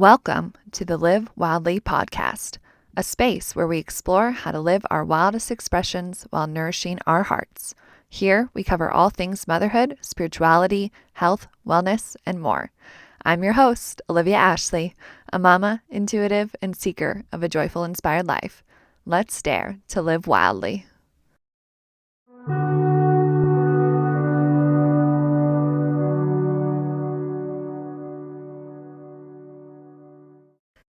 Welcome to the Live Wildly podcast, a space where we explore how to live our wildest expressions while nourishing our hearts. Here, we cover all things motherhood, spirituality, health, wellness, and more. I'm your host, Olivia Ashley, a mama, intuitive, and seeker of a joyful, inspired life. Let's dare to live wildly.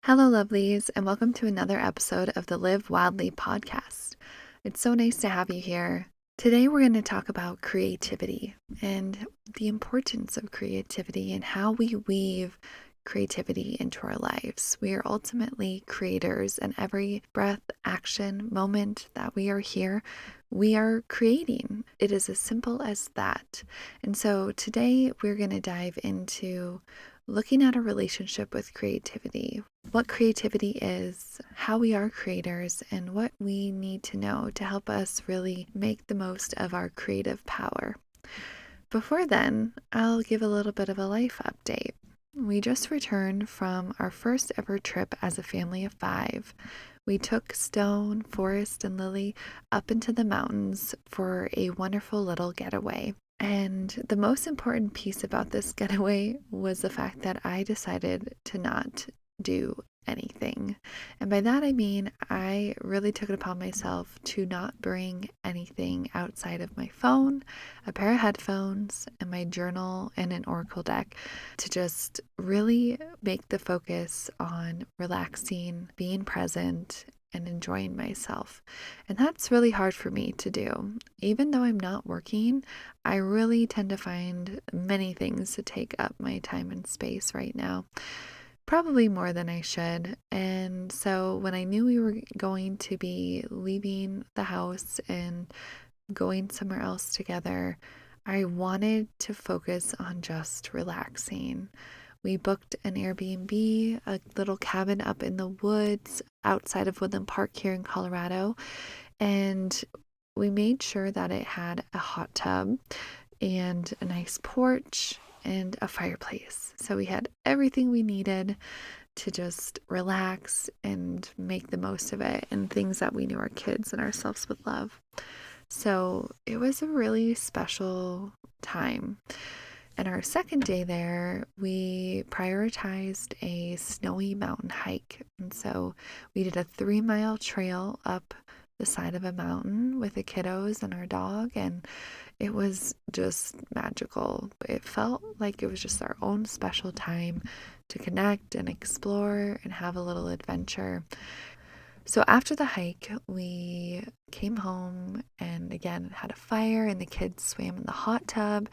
Hello, lovelies, and welcome to another episode of the Live Wildly podcast. It's so nice to have you here. Today, we're going to talk about creativity and the importance of creativity and how we weave creativity into our lives. We are ultimately creators, and every breath, action, moment that we are here, we are creating. It is as simple as that. And so today, we're going to dive into looking at a relationship with creativity, what creativity is, how we are creators, and what we need to know to help us really make the most of our creative power. Before then, I'll give a little bit of a life update. We just returned from our first ever trip as a family of 5. We took Stone, Forrest, and Lily up into the mountains for a wonderful little getaway. And the most important piece about this getaway was the fact that I decided to not do anything. And by that I mean I really took it upon myself to not bring anything outside of my phone, a pair of headphones, and my journal and an oracle deck, to just really make the focus on relaxing, being present, and enjoying myself. And that's really hard for me to do. Even though I'm not working, I really tend to find many things to take up my time and space right now, probably more than I should. And so when I knew we were going to be leaving the house and going somewhere else together, I wanted to focus on just relaxing. We booked an Airbnb, a little cabin up in the woods outside of Woodland Park here in Colorado. And we made sure that it had a hot tub and a nice porch and a fireplace. So we had everything we needed to just relax and make the most of it, and things that we knew our kids and ourselves would love. So it was a really special time. And our second day there, we prioritized a snowy mountain hike. And so we did a 3-mile trail up the side of a mountain with the kiddos and our dog. And it was just magical. It felt like it was just our own special time to connect and explore and have a little adventure. So after the hike, we came home and again had a fire, and the kids swam in the hot tub.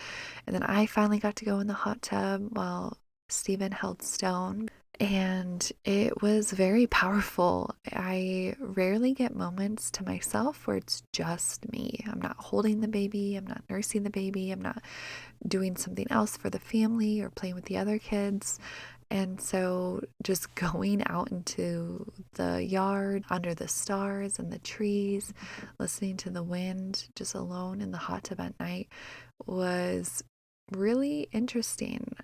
And then I finally got to go in the hot tub while Stephen held Stone. And it was very powerful. I rarely get moments to myself where it's just me. I'm not holding the baby. I'm not nursing the baby. I'm not doing something else for the family or playing with the other kids. And so just going out into the yard under the stars and the trees, listening to the wind, just alone in the hot tub at night, was really interesting.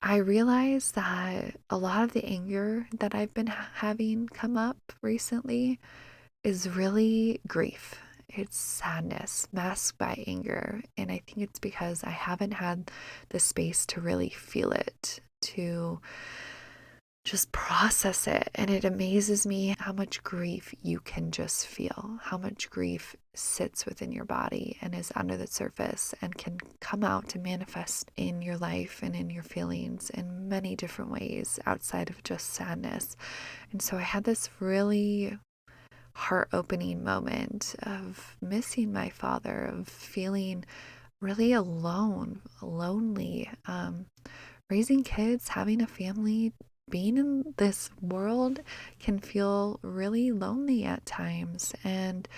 I realized that a lot of the anger that I've been having come up recently is really grief. It's sadness masked by anger. And I think it's because I haven't had the space to really feel it, to just process it. And it amazes me how much grief you can just feel, how much grief sits within your body and is under the surface and can come out to manifest in your life and in your feelings in many different ways outside of just sadness. And so I had this really heart-opening moment of missing my father, of feeling really alone, lonely, raising kids, having a family, being in this world can feel really lonely at times and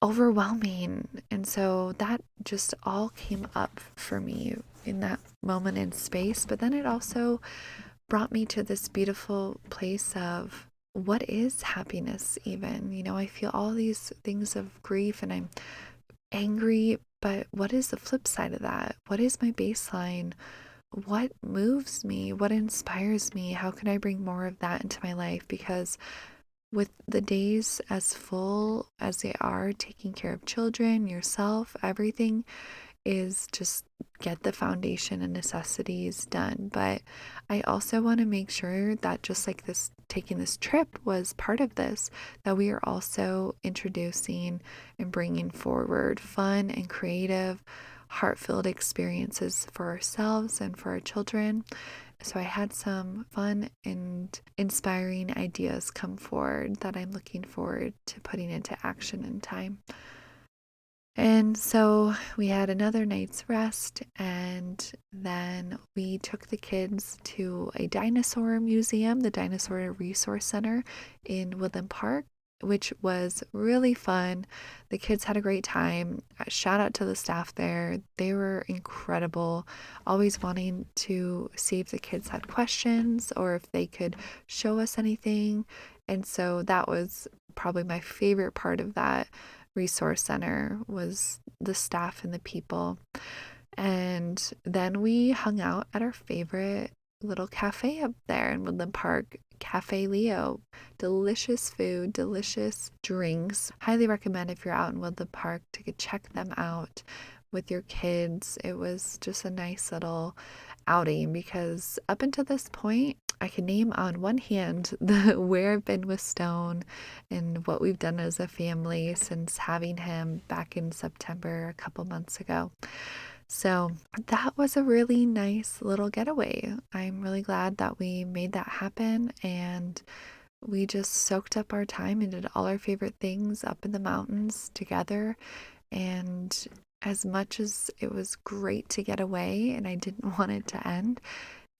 overwhelming. And so that just all came up for me in that moment in space. But then it also brought me to this beautiful place of what is happiness even? You know, I feel all these things of grief and I'm angry, but what is the flip side of that? What is my baseline? what moves me, what inspires me, how can I bring more of that into my life? Because with the days as full as they are, taking care of children, yourself, everything is just get the foundation and necessities done. But I also want to make sure that just like this, taking this trip was part of this, that we are also introducing and bringing forward fun and creative, heart-filled experiences for ourselves and for our children. So I had some fun and inspiring ideas come forward that I'm looking forward to putting into action in time. And so we had another night's rest, and then we took the kids to a dinosaur museum, the Dinosaur Resource Center in Woodland Park, which was really fun. The kids had a great time. Shout out to the staff there. They were incredible, always wanting to see if the kids had questions or if they could show us anything. And so that was probably my favorite part of that resource center, was the staff and the people. And then we hung out at our favorite little cafe up there in Woodland Park, Cafe Leo. Delicious food, delicious drinks. Highly recommend if you're out in Woodland Park to check them out with your kids. It was just a nice little outing, because up until this point, I can name on one hand where I've been with Stone and what we've done as a family since having him back in September a couple months ago. So that was a really nice little getaway. I'm really glad that we made that happen, and we just soaked up our time and did all our favorite things up in the mountains together. And as much as it was great to get away and I didn't want it to end,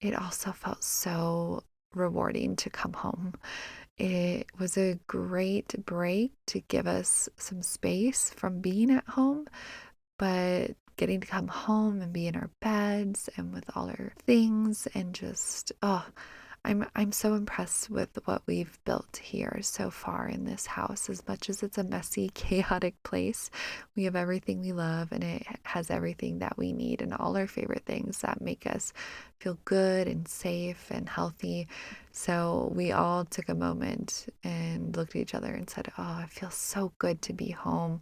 it also felt so rewarding to come home. It was a great break to give us some space from being at home, but getting to come home and be in our beds and with all our things, and just, I'm so impressed with what we've built here so far in this house. As much as it's a messy, chaotic place, we have everything we love, and it has everything that we need and all our favorite things that make us feel good and safe and healthy. So we all took a moment and looked at each other and said, "Oh, it feels so good to be home."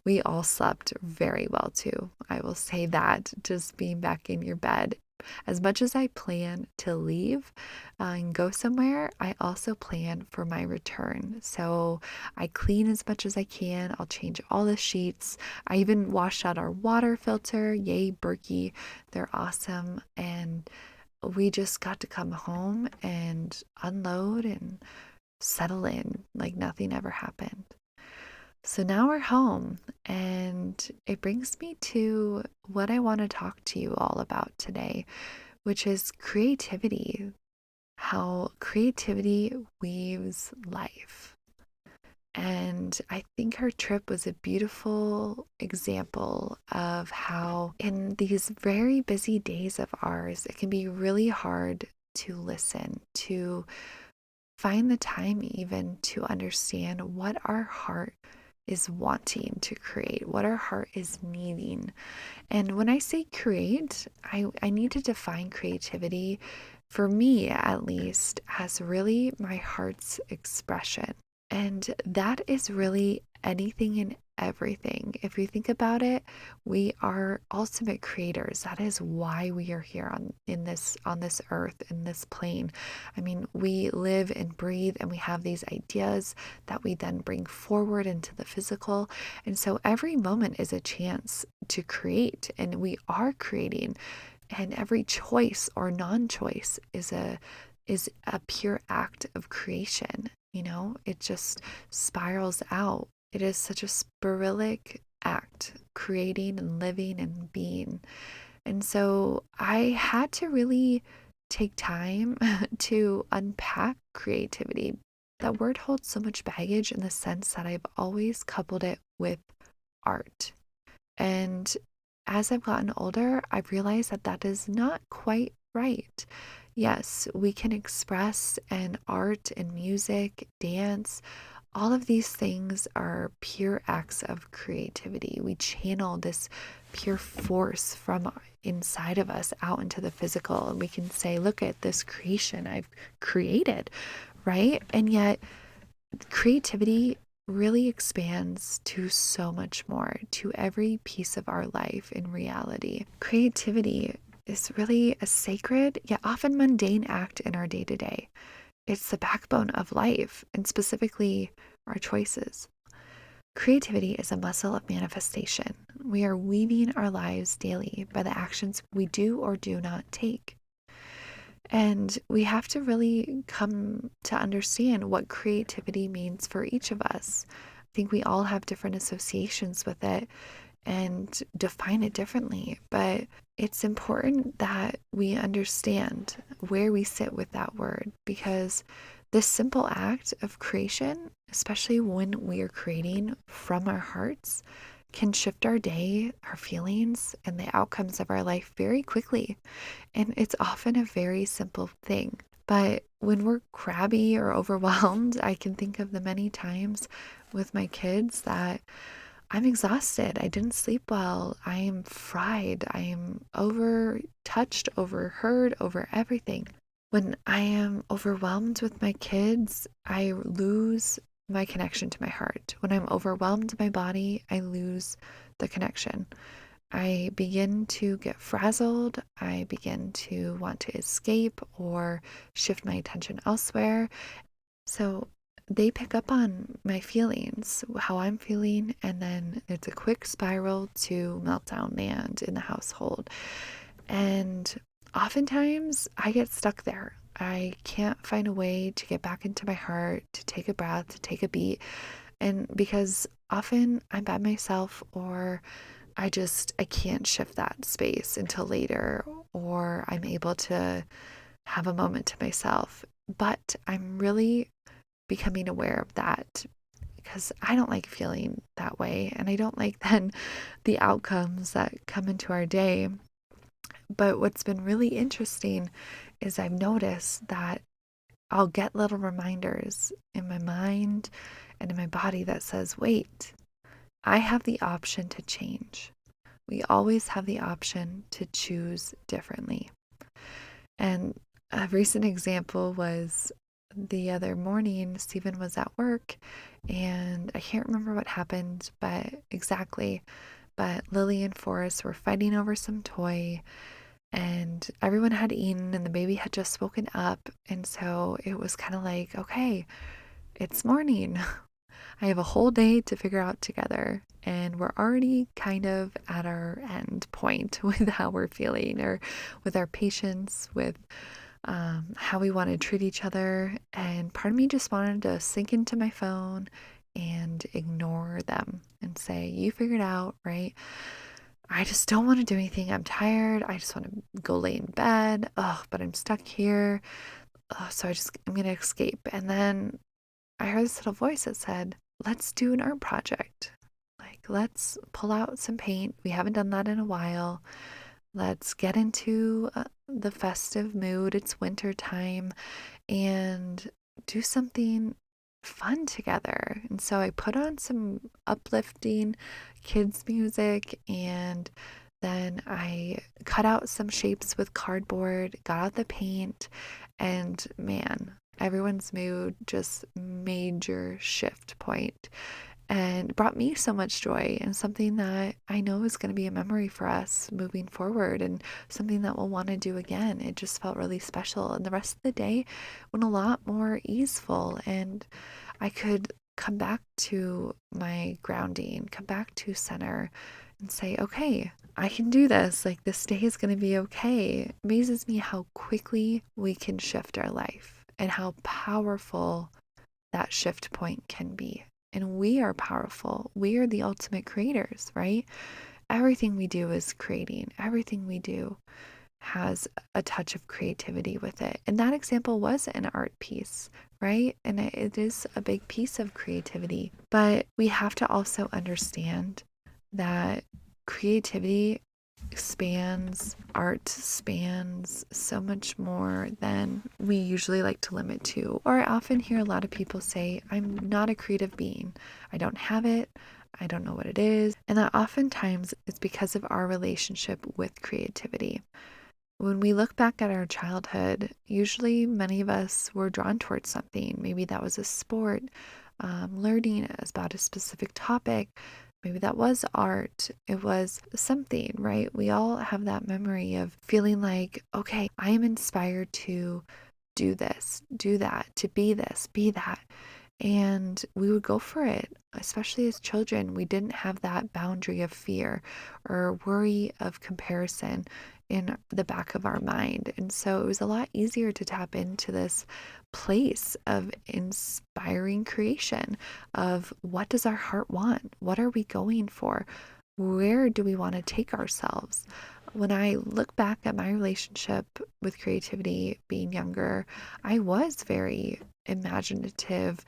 We all slept very well too. I will say that, just being back in your bed. As much as I plan to leave and go somewhere, I also plan for my return. So I clean as much as I can. I'll change all the sheets. I even washed out our water filter. Yay, Berkey. They're awesome. And we just got to come home and unload and settle in like nothing ever happened. So now we're home, and it brings me to what I want to talk to you all about today, which is creativity, how creativity weaves life. And I think her trip was a beautiful example of how, in these very busy days of ours, it can be really hard to listen, to find the time even to understand what our heart is wanting to create, what our heart is needing. And when I say create, I need to define creativity, for me at least, as really my heart's expression. And that is really anything and everything. If you think about it, we are ultimate creators. That is why we are here on this earth, in this plane. I mean, we live and breathe, and we have these ideas that we then bring forward into the physical. And so every moment is a chance to create, and we are creating. And every choice or non-choice is a pure act of creation. It just spirals out. It is such a sporadic act, creating and living and being. And so I had to really take time to unpack creativity. That word holds so much baggage in the sense that I've always coupled it with art. And as I've gotten older, I've realized that that is not quite right. Yes, we can express, and art and music, dance, all of these things are pure acts of creativity. We channel this pure force from inside of us out into the physical, and we can say, look at this creation I've created, right? And yet creativity really expands to so much more, to every piece of our life in reality. Creativity is really a sacred yet often mundane act in our day-to-day. It's the backbone of life, and specifically our choices. Creativity is a muscle of manifestation. We are weaving our lives daily by the actions we do or do not take. And we have to really come to understand what creativity means for each of us. I think we all have different associations with it and define it differently, but it's important that we understand where we sit with that word, because this simple act of creation, especially when we are creating from our hearts, can shift our day, our feelings, and the outcomes of our life very quickly. And it's often a very simple thing. But when we're crabby or overwhelmed, I can think of the many times with my kids that I'm exhausted. I didn't sleep well. I am fried. I am over touched, overheard, over everything. When I am overwhelmed with my kids, I lose my connection to my heart. When I'm overwhelmed in my body, I lose the connection. I begin to get frazzled. I begin to want to escape or shift my attention elsewhere. So they pick up on my feelings, how I'm feeling, and then it's a quick spiral to meltdown land in the household. And oftentimes I get stuck there. I can't find a way to get back into my heart, to take a breath, to take a beat. And because often I'm by myself, or I can't shift that space until later, or I'm able to have a moment to myself. But I'm really becoming aware of that, because I don't like feeling that way, and I don't like then the outcomes that come into our day. But what's been really interesting is I've noticed that I'll get little reminders in my mind and in my body that says, wait, I have the option to change. We always have the option to choose differently. And a recent example was the other morning, Stephen was at work, and I can't remember what happened, but Lily and Forrest were fighting over some toy, and everyone had eaten, and the baby had just woken up. And so it was kind of like, okay, it's morning. I have a whole day to figure out together. And we're already kind of at our end point with how we're feeling, or with our patience, with how we want to treat each other. And part of me just wanted to sink into my phone and ignore them and say, you figured out, right? I just don't want to do anything. I'm tired. I just want to go lay in bed. Oh, but I'm stuck here. Oh, so I'm going to escape. And then I heard this little voice that said, let's do an art project. Like, let's pull out some paint. We haven't done that in a while. Let's get into the festive mood. It's winter time, and do something fun together. And so I put on some uplifting kids music, and then I cut out some shapes with cardboard, got out the paint, and man, everyone's mood just major shift point, and brought me so much joy, and something that I know is going to be a memory for us moving forward, and something that we'll want to do again. It just felt really special, and the rest of the day went a lot more easeful, and I could come back to my grounding, come back to center, and say, okay, I can do this. Like, this day is going to be okay. It amazes me how quickly we can shift our life, and how powerful that shift point can be. And we are powerful. We are the ultimate creators, right? Everything we do is creating. Everything we do has a touch of creativity with it. And that example was an art piece, right? And it is a big piece of creativity. But we have to also understand that creativity art spans so much more than we usually like to limit to. Or I often hear a lot of people say, I'm not a creative being. I don't have it. I don't know what it is. And that oftentimes it's because of our relationship with creativity. When we look back at our childhood, usually many of us were drawn towards something. Maybe that was a sport, learning about a specific topic. Maybe that was art. It was something, right? We all have that memory of feeling like, okay, I am inspired to do this, do that, to be this, be that. And we would go for it, especially as children. We didn't have that boundary of fear or worry of comparison in the back of our mind. And so it was a lot easier to tap into this place of inspiring creation, of what does our heart want? What are we going for? Where do we want to take ourselves? When I look back at my relationship with creativity being younger, I was very imaginative.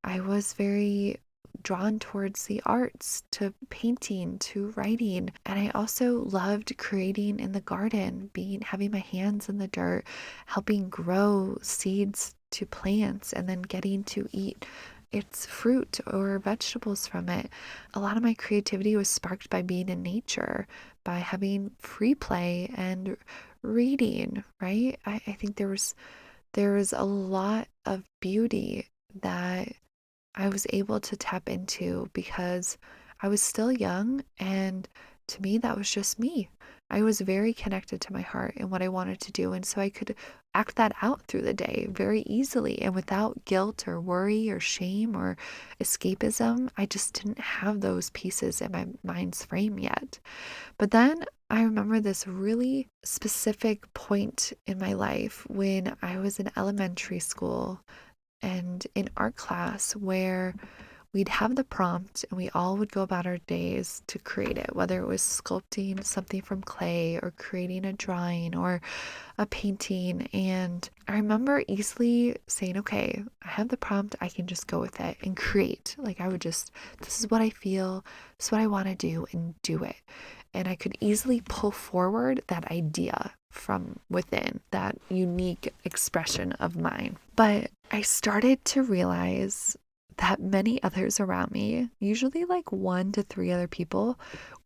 I was very drawn towards the arts, to painting, to writing. And I also loved creating in the garden, having my hands in the dirt, helping grow seeds to plants and then getting to eat its fruit or vegetables from it. A lot of my creativity was sparked by being in nature, by having free play and reading, right? I think there was a lot of beauty that I was able to tap into because I was still young, and to me, that was just me. I was very connected to my heart and what I wanted to do, and so I could act that out through the day very easily and without guilt or worry or shame or escapism. I just didn't have those pieces in my mind's frame yet. But then I remember this really specific point in my life when I was in elementary school and in art class where we'd have the prompt and we all would go about our days to create it, whether it was sculpting something from clay or creating a drawing or a painting. And I remember easily saying, okay, I have the prompt, I can just go with it and create. Like this is what I feel, this is what I want to do, and do it. And I could easily pull forward that idea from within, that unique expression of mine. But I started to realize that many others around me, usually like 1 to 3 other people,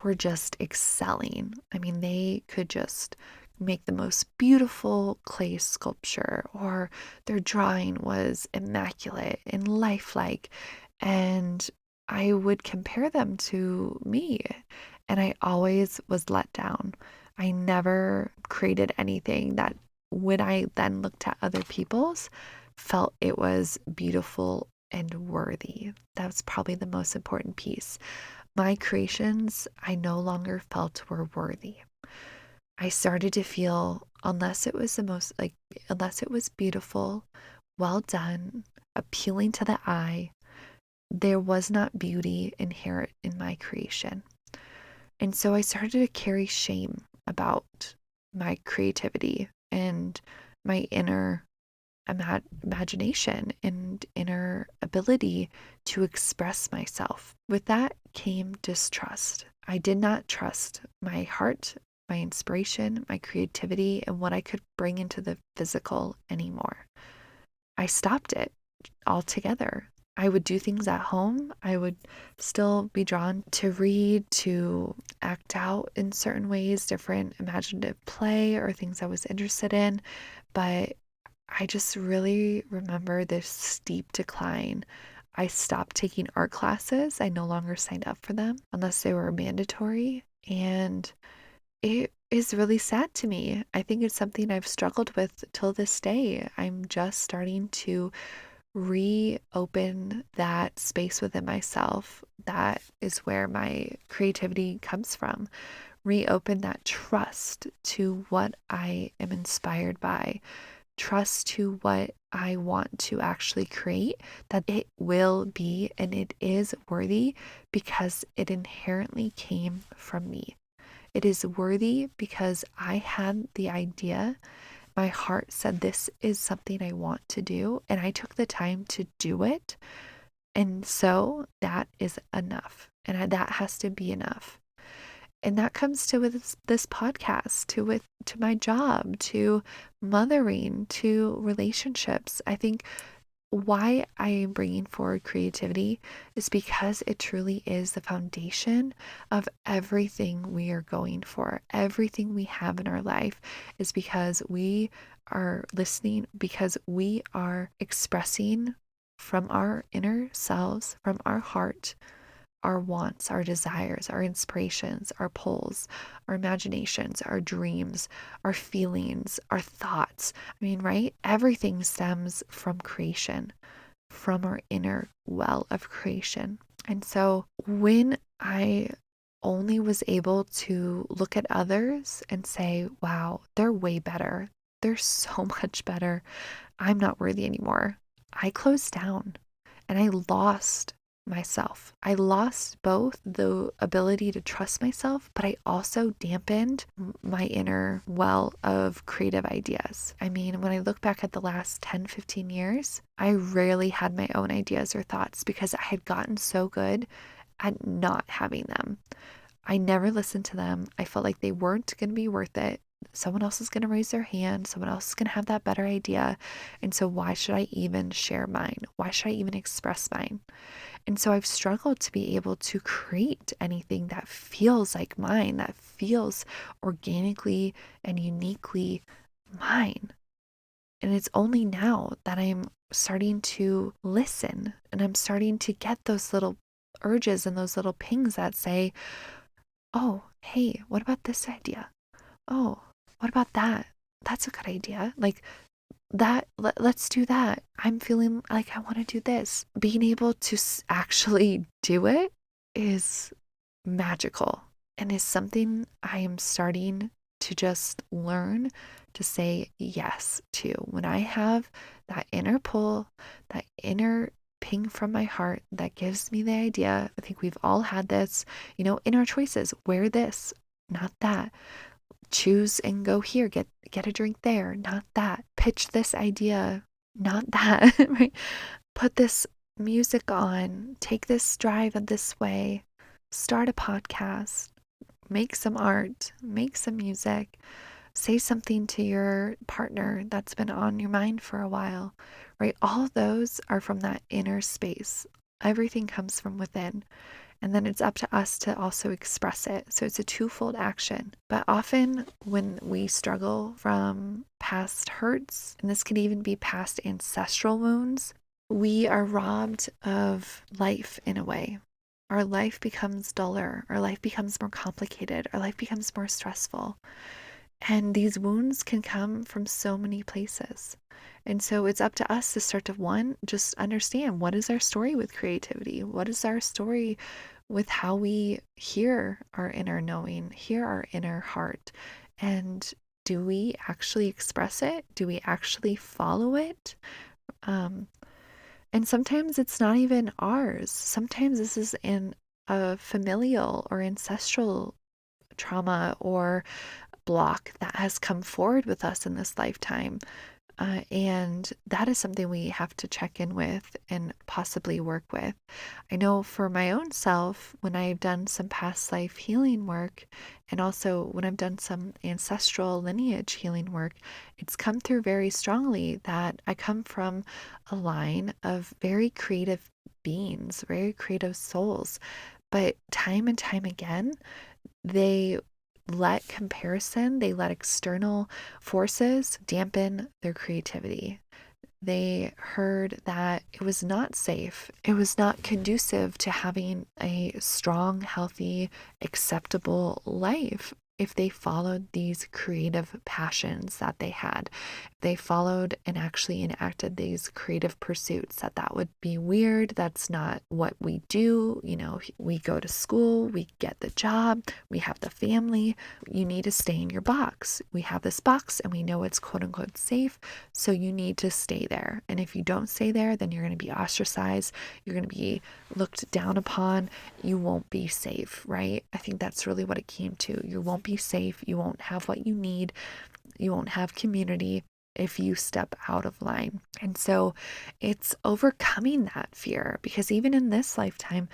were just excelling. I mean, they could just make the most beautiful clay sculpture, or their drawing was immaculate and lifelike. And I would compare them to me, and I always was let down. I never created anything that, when I then looked at other people's, felt it was beautiful and worthy. That was probably the most important piece. My creations, I no longer felt were worthy. I started to feel, unless it was beautiful, well done, appealing to the eye, there was not beauty inherent in my creation. And so I started to carry shame about my creativity and my inner imagination and inner ability to express myself. With that came distrust. I did not trust my heart, my inspiration, my creativity, and what I could bring into the physical anymore. I stopped it altogether. I would do things at home. I would still be drawn to read, to act out in certain ways, different imaginative play or things I was interested in. But I just really remember this steep decline. I stopped taking art classes. I no longer signed up for them unless they were mandatory. And it is really sad to me. I think it's something I've struggled with till this day. I'm just starting to reopen that space within myself. That is where my creativity comes from. Reopen that trust to what I am inspired by, trust to what I want to actually create, that it will be and it is worthy because it inherently came from me. It is worthy because I had the idea. My heart said, this is something I want to do, and I took the time to do it. And so that is enough. And that has to be enough. And that comes to with this podcast, to my job, to mothering, to relationships. I think why I am bringing forward creativity is because it truly is the foundation of everything we are going for. Everything we have in our life is because we are listening, because we are expressing from our inner selves, from our heart, our wants, our desires, our inspirations, our pulls, our imaginations, our dreams, our feelings, our thoughts. I mean, right? Everything stems from creation, from our inner well of creation. And so when I only was able to look at others and say, wow, they're way better. They're so much better. I'm not worthy anymore. I closed down and I lost myself. I lost both the ability to trust myself, but I also dampened my inner well of creative ideas. I mean, when I look back at the last 10, 15 years, I rarely had my own ideas or thoughts because I had gotten so good at not having them. I never listened to them. I felt like they weren't going to be worth it. Someone else is going to raise their hand. Someone else is going to have that better idea. And so why should I even share mine? Why should I even express mine? And so I've struggled to be able to create anything that feels like mine, that feels organically and uniquely mine. And it's only now that I'm starting to listen and I'm starting to get those little urges and those little pings that say, oh, hey, what about this idea? Oh, what about that? That's a good idea. Like that, let's do that. I'm feeling like I want to do this. Being able to actually do it is magical and is something I am starting to just learn to say yes to. When I have that inner pull, that inner ping from my heart that gives me the idea, I think we've all had this, in our choices, wear this, not that. Choose and go here, get a drink there, not that. Pitch this idea, not that, right? Put this music on, take this drive this way, start a podcast, make some art, make some music, say something to your partner that's been on your mind for a while, right? All of those are from that inner space. Everything comes from within. And then it's up to us to also express it. So it's a twofold action. But often when we struggle from past hurts, and this can even be past ancestral wounds, we are robbed of life in a way. Our life becomes duller. Our life becomes more complicated. Our life becomes more stressful. And these wounds can come from so many places. And so it's up to us to start to just understand, what is our story with creativity? What is our story with how we hear our inner knowing, hear our inner heart? And do we actually express it? Do we actually follow it? And sometimes it's not even ours. Sometimes this is in a familial or ancestral trauma or block that has come forward with us in this lifetime. And that is something we have to check in with and possibly work with. I know for my own self, when I've done some past life healing work, and also when I've done some ancestral lineage healing work, it's come through very strongly that I come from a line of very creative beings, very creative souls. But time and time again, they let comparison, they let external forces dampen their creativity. They heard that it was not safe. It was not conducive to having a strong, healthy, acceptable life if they followed these creative passions that they had. If they followed and actually enacted these creative pursuits, that would be weird. That's not what we do. We go to school, we get the job, we have the family. You need to stay in your box. We have this box and we know it's quote unquote safe. So you need to stay there. And if you don't stay there, then you're going to be ostracized. You're going to be looked down upon. You won't be safe, right? I think that's really what it came to. You won't be safe. You won't have what you need. You won't have community if you step out of line. And so it's overcoming that fear, because even in this lifetime,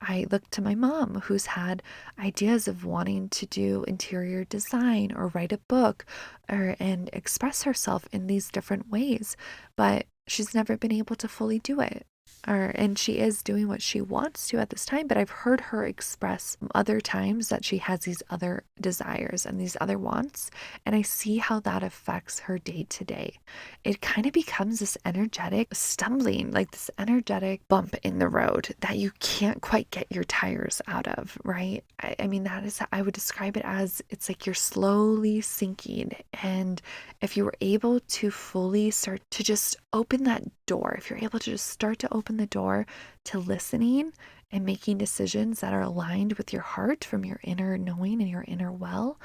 I look to my mom, who's had ideas of wanting to do interior design or write a book and express herself in these different ways, but she's never been able to fully do it. And she is doing what she wants to at this time, but I've heard her express other times that she has these other desires and these other wants, and I see how that affects her day to day. It kind of becomes this energetic stumbling, like this energetic bump in the road that you can't quite get your tires out of, right? I mean, I would describe it as it's like you're slowly sinking. And if you were able to fully start to just open that door, if you're able to just start to open the door to listening and making decisions that are aligned with your heart from your inner knowing and your inner well,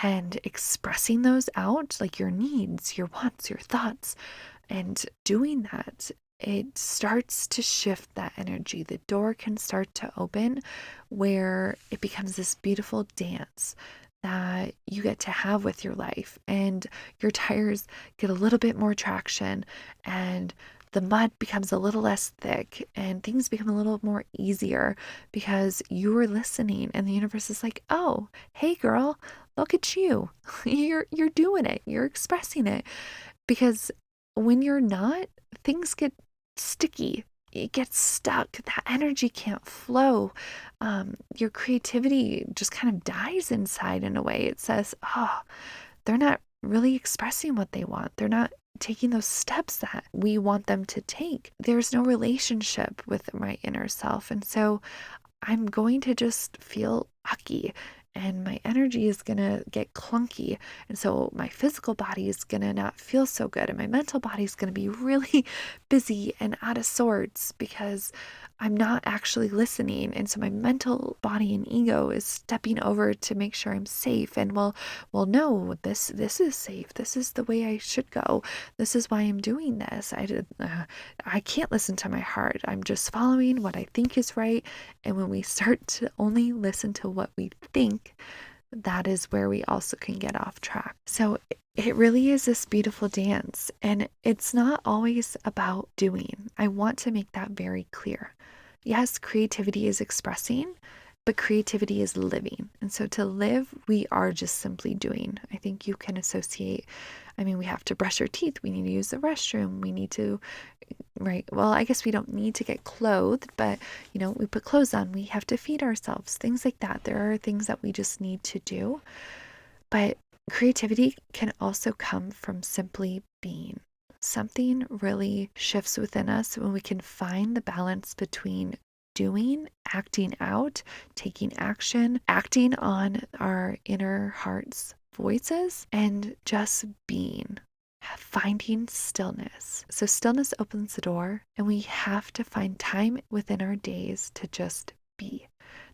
and expressing those out, like your needs, your wants, your thoughts, and doing that, it starts to shift that energy. The door can start to open where it becomes this beautiful dance that you get to have with your life, and your tires get a little bit more traction, and the mud becomes a little less thick, and things become a little more easier because you are listening, and the universe is like, oh, hey girl, look at you. You're doing it. You're expressing it. Because when you're not, things get sticky. It gets stuck. That energy can't flow. Your creativity just kind of dies inside in a way. It says, oh, they're not really expressing what they want. They're not taking those steps that we want them to take. There's no relationship with my inner self. And so I'm going to just feel ucky, and my energy is going to get clunky. And so my physical body is going to not feel so good. And my mental body is going to be really busy and out of sorts because I'm not actually listening. And so my mental body and ego is stepping over to make sure I'm safe. And well, no, this is safe. This is the way I should go. This is why I'm doing this. I can't listen to my heart. I'm just following what I think is right. And when we start to only listen to what we think, that is where we also can get off track. So it really is this beautiful dance, and it's not always about doing. I want to make that very clear. Yes, creativity is expressing, but creativity is living. And so to live, we are just simply doing. I think you can associate, we have to brush our teeth. We need to use the restroom. We need to, right? Well, I guess we don't need to get clothed, but, we put clothes on. We have to feed ourselves, things like that. There are things that we just need to do. But creativity can also come from simply being. Something really shifts within us when we can find the balance between doing, acting out, taking action, acting on our inner heart's voices, and just being, finding stillness. So stillness opens the door, and we have to find time within our days to just be.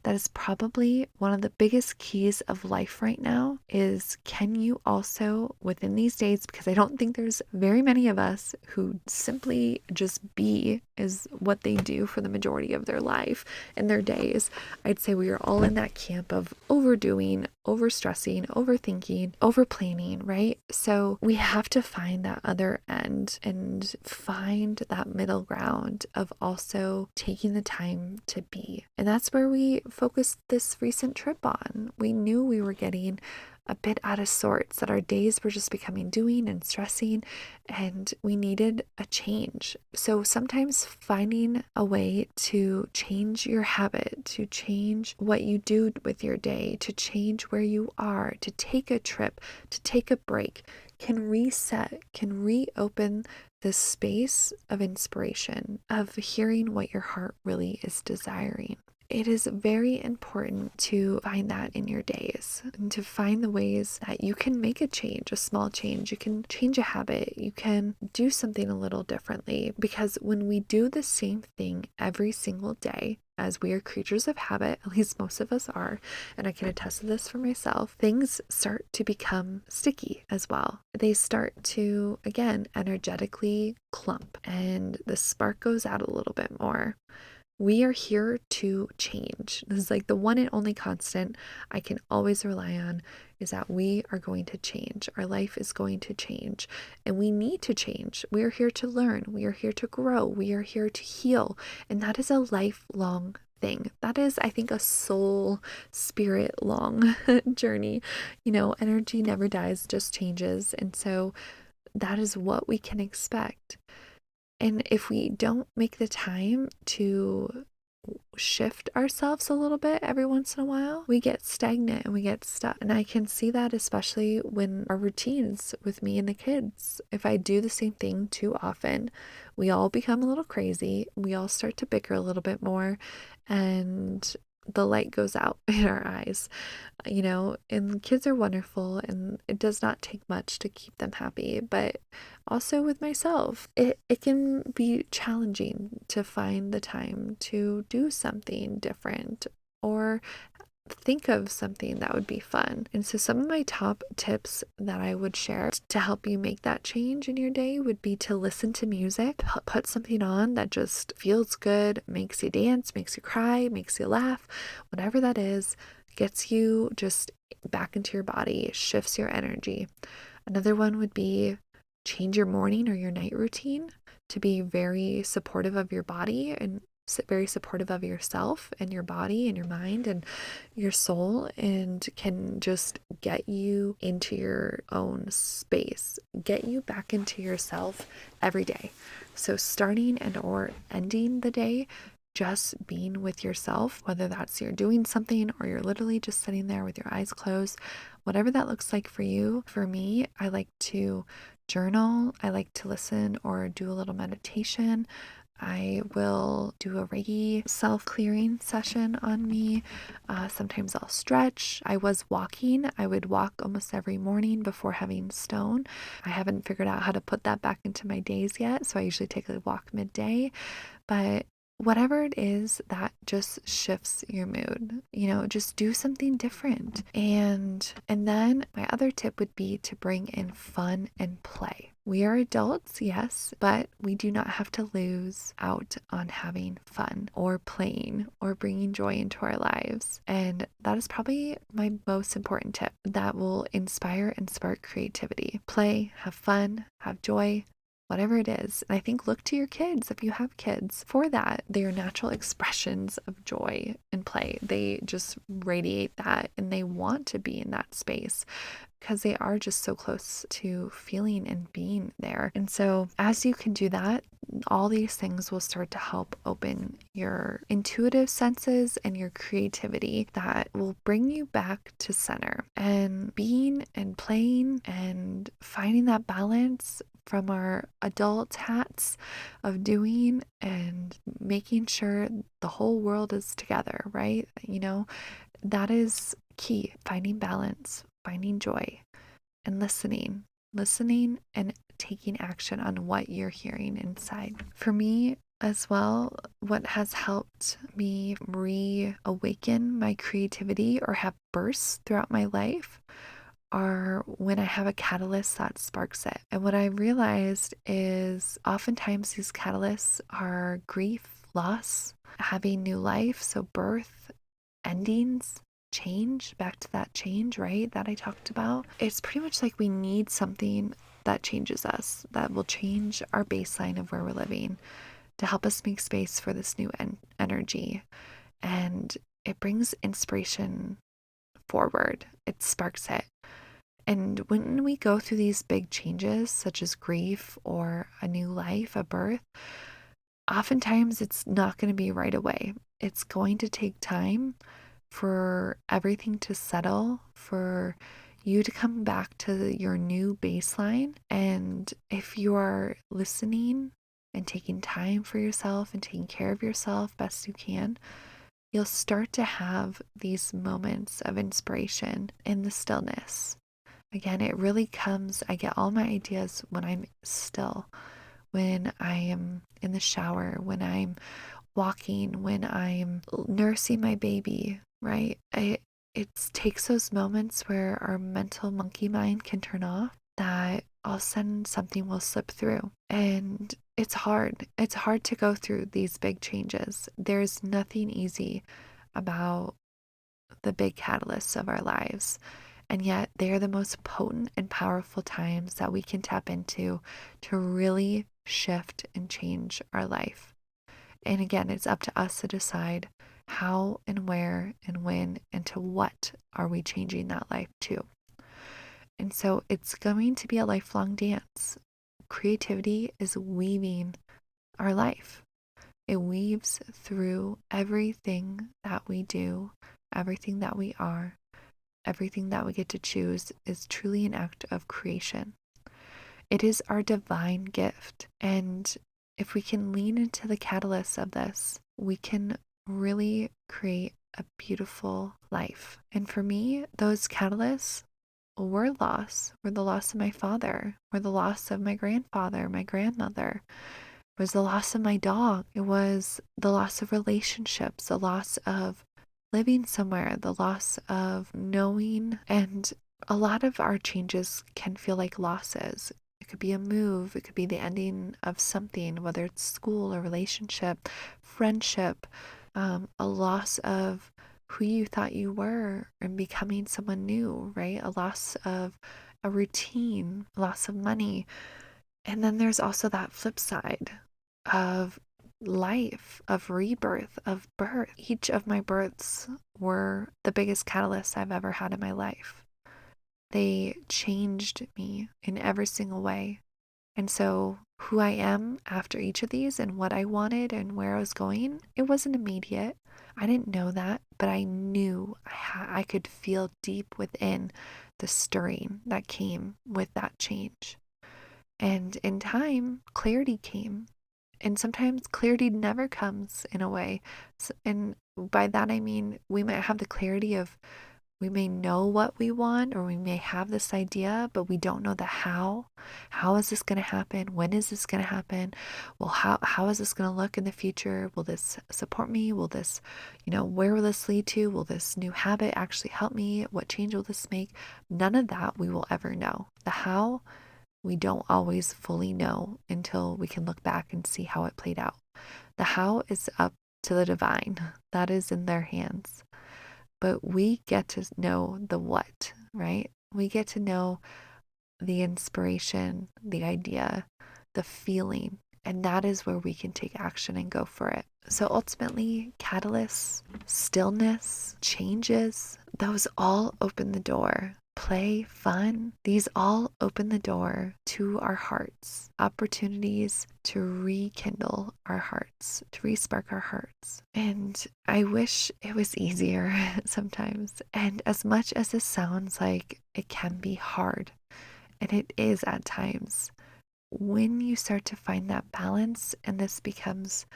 That is probably one of the biggest keys of life right now is, can you also within these days, because I don't think there's very many of us who simply just be is what they do for the majority of their life and their days. I'd say we are all in that camp of overdoing, overstressing, overthinking, overplanning, right? So we have to find that other end and find that middle ground of also taking the time to be. And that's where we focused this recent trip on. We knew we were getting a bit out of sorts, that our days were just becoming doing and stressing, and we needed a change. So sometimes finding a way to change your habit, to change what you do with your day, to change where you are, to take a trip, to take a break, can reset, can reopen the space of inspiration, of hearing what your heart really is desiring. It is very important to find that in your days and to find the ways that you can make a change, a small change. You can change a habit. You can do something a little differently, because when we do the same thing every single day, as we are creatures of habit, at least most of us are, and I can attest to this for myself, things start to become sticky as well. They start to, again, energetically clump, and the spark goes out a little bit more. We are here to change. This is like the one and only constant I can always rely on, is that we are going to change. Our life is going to change, and we need to change. We are here to learn. We are here to grow. We are here to heal. And that is a lifelong thing. That is, I think, a soul spirit long journey. Energy never dies, just changes. And so that is what we can expect. And if we don't make the time to shift ourselves a little bit every once in a while, we get stagnant and we get stuck. And I can see that especially when our routines with me and the kids, if I do the same thing too often, we all become a little crazy. We all start to bicker a little bit more, and the light goes out in our eyes. And kids are wonderful, and it does not take much to keep them happy. But also with myself, it can be challenging to find the time to do something different or think of something that would be fun. And so some of my top tips that I would share to help you make that change in your day would be to listen to music, put something on that just feels good, makes you dance, makes you cry, makes you laugh, whatever that is, gets you just back into your body, shifts your energy. Another one would be change your morning or your night routine to be very supportive of your body and very supportive of yourself and your body and your mind and your soul, and can just get you into your own space, get you back into yourself every day. So starting and or ending the day just being with yourself, whether that's you're doing something or you're literally just sitting there with your eyes closed, whatever that looks like for you. For me, I like to journal, I like to listen or do a little meditation. I will do a Reiki self-clearing session on me. Sometimes I'll stretch. I was walking. I would walk almost every morning before having stone. I haven't figured out how to put that back into my days yet, so I usually take a walk midday. But whatever it is that just shifts your mood, just do something different. And then my other tip would be to bring in fun and play. We are adults, yes, but we do not have to lose out on having fun or playing or bringing joy into our lives. And that is probably my most important tip that will inspire and spark creativity. Play, have fun, have joy, whatever it is. And I think look to your kids, if you have kids, for that. They are natural expressions of joy and play. They just radiate that, and they want to be in that space because they are just so close to feeling and being there. And so as you can do that, all these things will start to help open your intuitive senses and your creativity that will bring you back to center. And being and playing and finding that balance from our adult hats of doing and making sure the whole world is together, right? That is key. Finding balance, finding joy, and listening and taking action on what you're hearing inside. For me as well, what has helped me reawaken my creativity or have bursts throughout my life are when I have a catalyst that sparks it. And what I realized is oftentimes these catalysts are grief, loss, having new life, so birth, endings, change, back to that change, right, that I talked about. It's pretty much like we need something that changes us, that will change our baseline of where we're living to help us make space for this new energy. And it brings inspiration forward. It sparks it. And when we go through these big changes, such as grief or a new life, a birth, oftentimes it's not going to be right away. It's going to take time for everything to settle, for you to come back to your new baseline. And if you are listening and taking time for yourself and taking care of yourself best you can, you'll start to have these moments of inspiration in the stillness. Again, it really comes, I get all my ideas when I'm still, when I am in the shower, when I'm walking, when I'm nursing my baby, right? It takes those moments where our mental monkey mind can turn off, that all of a sudden something will slip through. And it's hard. It's hard to go through these big changes. There's nothing easy about the big catalysts of our lives. And yet they are the most potent and powerful times that we can tap into to really shift and change our life. And again, it's up to us to decide how and where and when and to what are we changing that life to? And so it's going to be a lifelong dance. Creativity is weaving our life. It weaves through everything that we do, everything that we are, everything that we get to choose is truly an act of creation. It is our divine gift. And if we can lean into the catalyst of this, we can really create a beautiful life. And for me, those catalysts were the loss of my father, were the loss of my grandfather, my grandmother. It was the loss of my dog. It was the loss of relationships, the loss of living somewhere, the loss of knowing. And a lot of our changes can feel like losses. It could be a move, it could be the ending of something, whether it's school or relationship, friendship, a loss of who you thought you were and becoming someone new, right? A loss of a routine, loss of money. And then there's also that flip side of life, of rebirth, of birth. Each of my births were the biggest catalyst I've ever had in my life. They changed me in every single way. And so, who I am after each of these and what I wanted and where I was going, it wasn't immediate. I didn't know that, but I knew I could feel deep within the stirring that came with that change. And in time, clarity came. And sometimes clarity never comes in a way. And by that, I mean, we might have the clarity of, we may know what we want, or we may have this idea, but we don't know the how. How is this going to happen? When is this going to happen? Well, how is this going to look in the future? Will this support me? Will this, where will this lead to? Will this new habit actually help me? What change will this make? None of that we will ever know. The how, we don't always fully know until we can look back and see how it played out. The how is up to the divine. That is in their hands. But we get to know the what, right? We get to know the inspiration, the idea, the feeling, and that is where we can take action and go for it. So ultimately, catalysts, stillness, changes, those all open the door. Play, fun, these all open the door to our hearts, opportunities to rekindle our hearts, to respark our hearts. And I wish it was easier sometimes. And as much as this sounds like it can be hard, and it is at times, when you start to find that balance and this becomes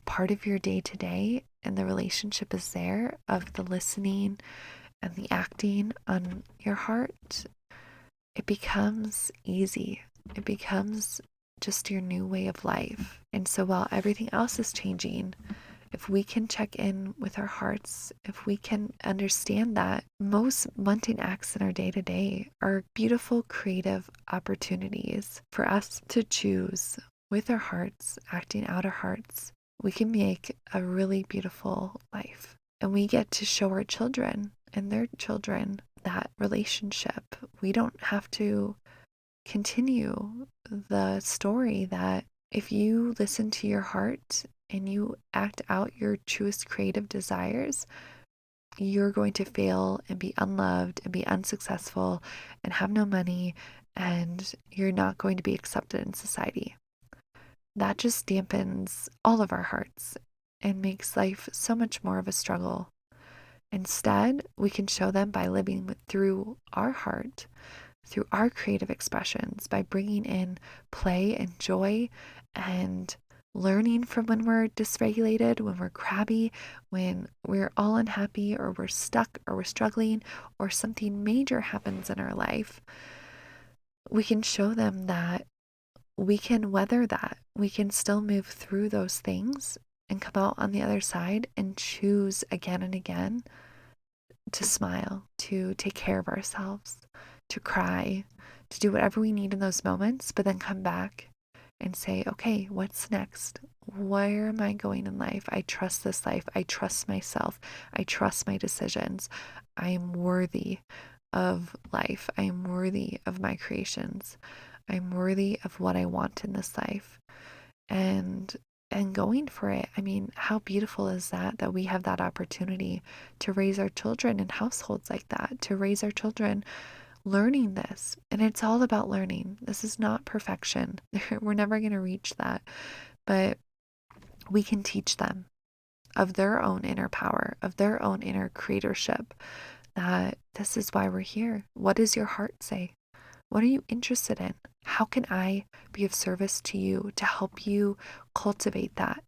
part of your day to day and the relationship is there of the listening and the acting on your heart, it becomes easy. It becomes just your new way of life. And so while everything else is changing, if we can check in with our hearts, if we can understand that most mundane acts in our day to day are beautiful, creative opportunities for us to choose with our hearts, acting out our hearts, we can make a really beautiful life. And we get to show our children and their children that relationship. We don't have to continue the story that if you listen to your heart and you act out your truest creative desires, you're going to fail and be unloved and be unsuccessful and have no money, and you're not going to be accepted in society. That just dampens all of our hearts and makes life so much more of a struggle. Instead, we can show them by living through our heart, through our creative expressions, by bringing in play and joy and learning from when we're dysregulated, when we're crabby, when we're all unhappy or we're stuck or we're struggling or something major happens in our life. We can show them that we can weather that. We can still move through those things and come out on the other side and choose again and again to smile, to take care of ourselves, to cry, to do whatever we need in those moments, but then come back and say, okay, what's next? Where am I going in life? I trust this life. I trust myself. I trust my decisions. I am worthy of life. I am worthy of my creations. I'm worthy of what I want in this life. And and going for it. I mean, how beautiful is that we have that opportunity to raise our children in households like that, to raise our children learning this. And it's all about learning. This is not perfection. We're never going to reach that, but we can teach them of their own inner power, of their own inner creatorship, that this is why we're here. What does your heart say? What are you interested in? How can I be of service to you to help you cultivate that?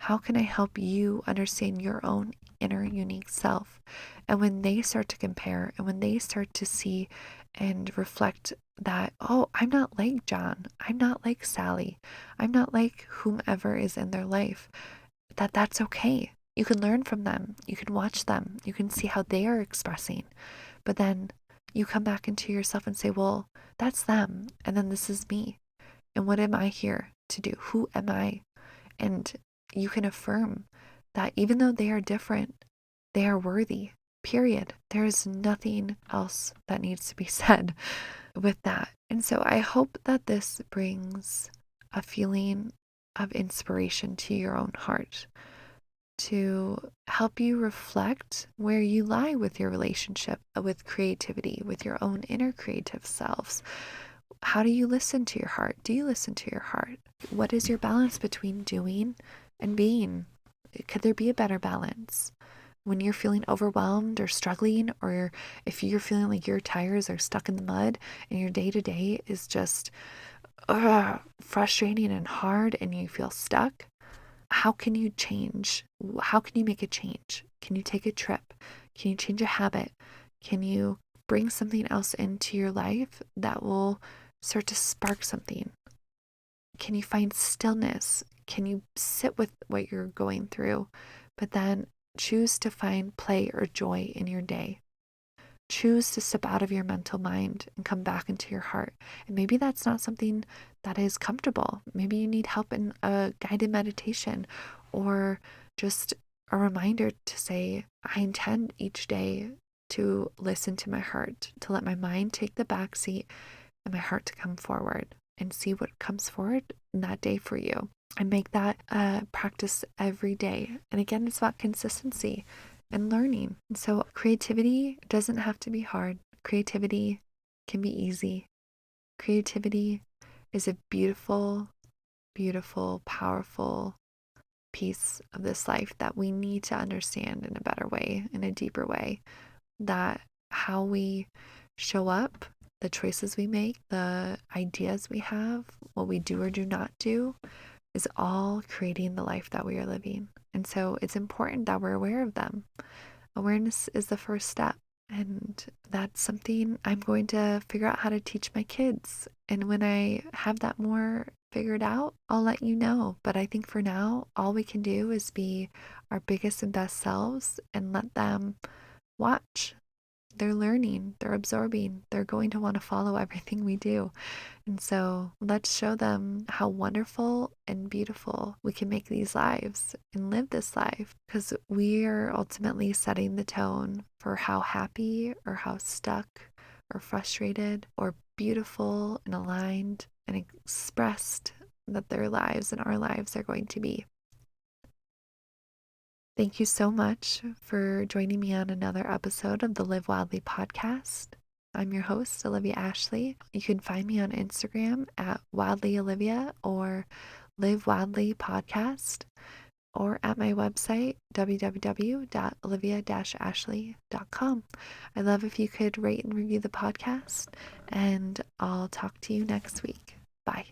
How can I help you understand your own inner unique self? And when they start to compare and when they start to see and reflect that, oh, I'm not like John, I'm not like Sally, I'm not like whomever is in their life, that's okay. You can learn from them. You can watch them. You can see how they are expressing. But then you come back into yourself and say, well, that's them. And then this is me. And what am I here to do? Who am I? And you can affirm that even though they are different, they are worthy, period. There is nothing else that needs to be said with that. And so I hope that this brings a feeling of inspiration to your own heart, to help you reflect where you lie with your relationship with creativity, with your own inner creative selves. How do you listen to your heart? Do you listen to your heart? What is your balance between doing and being? Could there be a better balance? When you're feeling overwhelmed or struggling, or if you're feeling like your tires are stuck in the mud and your day to day is just frustrating and hard and you feel stuck, how can you change? How can you make a change? Can you take a trip? Can you change a habit? Can you bring something else into your life that will start to spark something? Can you find stillness? Can you sit with what you're going through, but then choose to find play or joy in your day? Choose to step out of your mental mind and come back into your heart. And maybe that's not something that is comfortable. Maybe you need help in a guided meditation, or just a reminder to say, I intend each day to listen to my heart, to let my mind take the back seat and my heart to come forward and see what comes forward in that day for you. And make that a practice every day. And again, it's about consistency and learning. And so creativity doesn't have to be hard. Creativity can be easy. Creativity is a beautiful, beautiful, powerful piece of this life that we need to understand in a better way, in a deeper way. That how we show up, the choices we make, the ideas we have, what we do or do not do, is all creating the life that we are living. And so it's important that we're aware of them. Awareness is the first step. And that's something I'm going to figure out how to teach my kids. And when I have that more figured out, I'll let you know. But I think for now, all we can do is be our biggest and best selves and let them watch. They're learning, they're absorbing, they're going to want to follow everything we do. And so let's show them how wonderful and beautiful we can make these lives and live this life, because we are ultimately setting the tone for how happy or how stuck or frustrated or beautiful and aligned and expressed that their lives and our lives are going to be. Thank you so much for joining me on another episode of the Live Wildly podcast. I'm your host, Olivia Ashley. You can find me on Instagram at WildlyOlivia or Live Wildly Podcast, or at my website, www.olivia-ashley.com. I love if you could rate and review the podcast, and I'll talk to you next week. Bye.